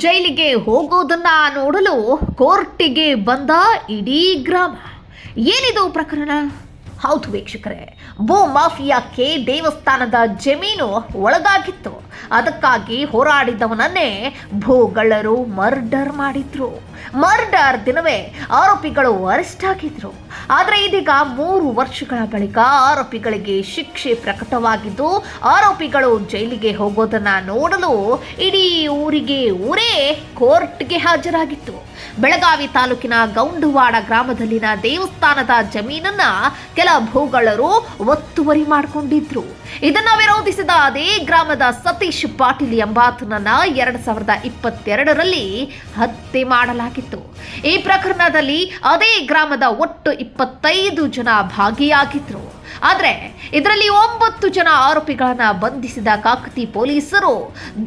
ಜೈಲಿಗೆ ಹೋಗೋದನ್ನ ನೋಡಲು ಕೋರ್ಟಿಗೆ ಬಂದ ಇಡೀ ಗ್ರಾಮ. ಏನಿದು ಪ್ರಕರಣ? ಹೌದು ವೀಕ್ಷಕರೇ, ಭೂ ಮಾಫಿಯಾಕ್ಕೆ ದೇವಸ್ಥಾನದ ಜಮೀನು ಒಳಗಾಗಿತ್ತು. ಅದಕ್ಕಾಗಿ ಹೋರಾಡಿದವನನ್ನೇ ಭೂಗಳ್ಳರು ಮರ್ಡರ್ ಮಾಡಿದ್ರು. ಮರ್ಡರ್ ದಿನವೇ ಆರೋಪಿಗಳು ಅರೆಸ್ಟ್ ಆಗಿದ್ರು. ಆದರೆ ಇದೀಗ 3 ವರ್ಷಗಳ ಬಳಿಕ ಆರೋಪಿಗಳಿಗೆ ಶಿಕ್ಷೆ ಪ್ರಕಟವಾಗಿದ್ದು, ಆರೋಪಿಗಳು ಜೈಲಿಗೆ ಹೋಗೋದನ್ನ ನೋಡಲು ಇಡೀ ಊರೇ ಕೋರ್ಟ್ಗೆ ಹಾಜರಾಗಿತ್ತು. ಬೆಳಗಾವಿ ತಾಲೂಕಿನ ಗೌಂಡವಾಡ ಗ್ರಾಮದಲ್ಲಿನ ದೇವಸ್ಥಾನದ ಜಮೀನನ್ನ ಕೆಲ ಭೂಗಳ್ಳರು ಒತ್ತುವರಿ ಮಾಡಿಕೊಂಡಿದ್ರು. ಇದನ್ನ ವಿರೋಧಿಸಿದ ಅದೇ ಗ್ರಾಮದ ಸತೀಶ್ ಪಾಟೀಲ್ ಎಂಬಾತನನ್ನ 2022ರಲ್ಲಿ ಹತ್ಯೆ ಮಾಡಲಾಗಿತ್ತು. ಈ ಪ್ರಕರಣದಲ್ಲಿ ಅದೇ ಗ್ರಾಮದ ಒಟ್ಟು 25 ಜನ ಭಾಗಿಯಾಗಿದ್ರು. ಆದರೆ ಇದರಲ್ಲಿ 9 ಜನ ಆರೋಪಿಗಳನ್ನ ಬಂಧಿಸಿದ ಕಾಕತಿ ಪೊಲೀಸರು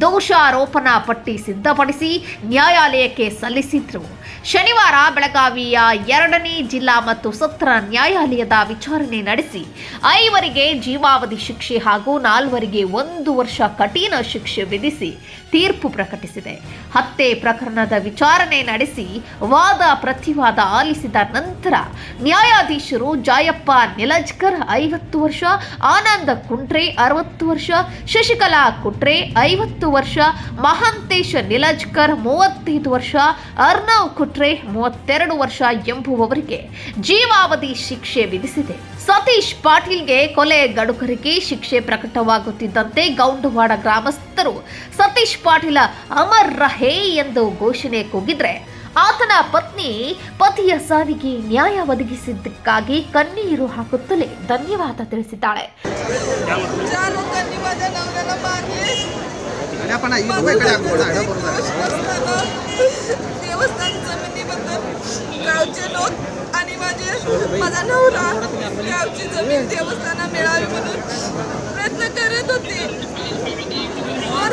ದೋಷಾರೋಪಣಾ ಪಟ್ಟಿ ಸಿದ್ಧಪಡಿಸಿ ನ್ಯಾಯಾಲಯಕ್ಕೆ ಸಲ್ಲಿಸಿದ್ರು. ಶನಿವಾರ ಬೆಳಗಾವಿಯ 2ನೇ ಜಿಲ್ಲಾ ಮತ್ತು ಸತ್ರ ನ್ಯಾಯಾಲಯದ ವಿಚಾರಣೆ ನಡೆಸಿ 5ವರಿಗೆ ಜೀವಾವಧಿ ಶಿಕ್ಷೆ ಹಾಗೂ 4ವರಿಗೆ 1 ವರ್ಷ ಕಠಿಣ ಶಿಕ್ಷೆ ವಿಧಿಸಿ ತೀರ್ಪು ಪ್ರಕಟಿಸಿದೆ. ಹತ್ಯೆ ಪ್ರಕರಣದ ವಿಚಾರಣೆ ನಡೆಸಿ ವಾದ ಪ್ರತಿವಾದ ಆಲಿಸಿದ ನಂತರ ನ್ಯಾಯಾಧೀಶರು ಜಾಯಪ್ಪ ನಿಲಜ್ಕರ್ 50 ವರ್ಷ, ಆನಂದ್ ಕುಂಟ್ರೆ 60 ವರ್ಷ, ಶಶಿಕಲಾ ಕುಟ್ರೆ 50 ವರ್ಷ, ಮಹಾಂತೇಶ್ ನಿಲಜ್ಕರ್ 35 ವರ್ಷ, ಅರ್ನವ್ ಕುಟ್ರೆ 32 ವರ್ಷ ಎಂಬುವವರಿಗೆ ಜೀವಾವಧಿ ಶಿಕ್ಷೆ ವಿಧಿಸಿದೆ. ಸತೀಶ್ ಪಾಟೀಲ್ಗೆ ಕೊಲೆ ಗಡುಕರಿಗೆ ಶಿಕ್ಷೆ ಪ್ರಕಟವಾಗುತ್ತಿದ್ದಂತೆ ಗೌಂಡವಾಡ ಗ್ರಾಮಸ್ಥರು ಸತೀಶ್ ಪಾಟೀಲ ಅಮರ್ ರಹೇ ಎಂದು ಘೋಷಣೆ ಕೂಗಿದ್ರೆ, ಆತನ ಪತ್ನಿ ಪತಿಯ ಸಾವಿಗೆ ನ್ಯಾಯ ಒದಗಿಸಿದ್ದಕ್ಕಾಗಿ ಕಣ್ಣೀರು ಹಾಕುತ್ತಲೇ ಧನ್ಯವಾದ ತಿಳಿಸಿದ್ದಾಳೆ. माझा नवरा गावची जमीन देवस्थाना मिळावी म्हणून प्रयत्न करत होते.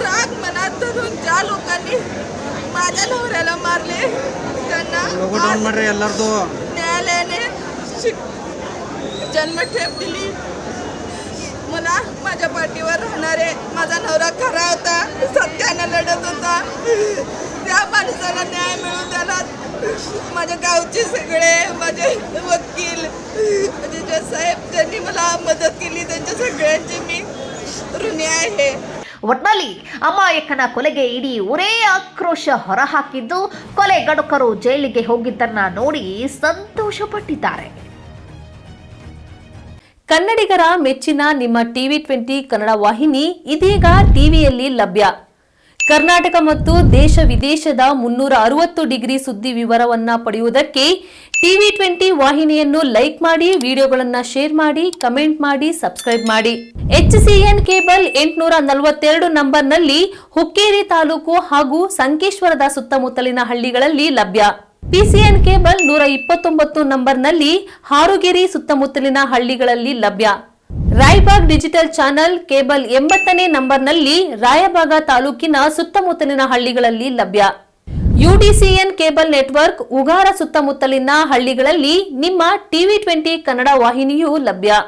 राग मनात धरून ज्या लोकांनी माझ्या नवऱ्याला मारले त्यांना न्यायालयाने जन्मठेप दिली. मला माझ्या पाठीवर राहणारे माझा नवरा खरा होता, सत्यानं लढत होता. त्या माणसाला न्याय मिळून द्यायला माझ्या गावचे सगळे माझे वकील म्हणजे साहेब त्यांनी मला मदत केली, त्यांच्या सगळ्यांचे मी ऋणी आहे. ಒಟ್ನಲ್ಲಿ ಅಮಾಯಕನ ಕೊಲೆಗೆ ಇಡೀ ಊರೇ ಆಕ್ರೋಶ ಹೊರಹಾಕಿದ್ದು, ಕೊಲೆ ಗಡುಕರು ಜೈಲಿಗೆ ಹೋಗಿದ್ದನ್ನ ನೋಡಿ ಸಂತೋಷಪಟ್ಟಿದ್ದಾರೆ. ಕನ್ನಡಿಗರ ಮೆಚ್ಚಿನ ನಿಮ್ಮ TV20 ಕನ್ನಡ ವಾಹಿನಿ ಇದೀಗ ಟಿವಿಯಲ್ಲಿ ಲಭ್ಯ. ಕರ್ನಾಟಕ ಮತ್ತು ದೇಶ ವಿದೇಶದ 360 ಡಿಗ್ರಿ ಸುದ್ದಿ ವಿವರವನ್ನ ಪಡೆಯುವುದಕ್ಕೆ TV20 ವಾಹಿನಿಯನ್ನು ಲೈಕ್ ಮಾಡಿ, ವಿಡಿಯೋಗಳನ್ನು ಶೇರ್ ಮಾಡಿ, ಕಮೆಂಟ್ ಮಾಡಿ, ಸಬ್ಸ್ಕ್ರೈಬ್ ಮಾಡಿ. HCN ಕೇಬಲ್ 842 ನಂಬರ್ನಲ್ಲಿ ಹುಕ್ಕೇರಿ ತಾಲೂಕು ಹಾಗೂ ಸಂಕೇಶ್ವರದ ಸುತ್ತಮುತ್ತಲಿನ ಹಳ್ಳಿಗಳಲ್ಲಿ ಲಭ್ಯ. PCN ಕೇಬಲ್ 129 ನಂಬರ್ನಲ್ಲಿ ಹಾರುಗೆರೆ ಸುತ್ತಮುತ್ತಲಿನ ಹಳ್ಳಿಗಳಲ್ಲಿ ಲಭ್ಯ. ರಾಯಬಾಗ್ ಡಿಜಿಟಲ್ ಚಾನೆಲ್ ಕೇಬಲ್ 80ನೇ ನಂಬರ್ನಲ್ಲಿ ರಾಯಬಾಗ ತಾಲೂಕಿನ ಸುತ್ತಮುತ್ತಲಿನ ಹಳ್ಳಿಗಳಲ್ಲಿ ಲಭ್ಯ. UDCN ಕೇಬಲ್ ನೆಟ್ವರ್ಕ್ ಉಗಾರ ಸುತ್ತಮುತ್ತಲಿನ ಹಳ್ಳಿಗಳಲ್ಲಿ ನಿಮ್ಮ TV20 ಕನ್ನಡ ವಾಹಿನಿಯೂ ಲಭ್ಯ.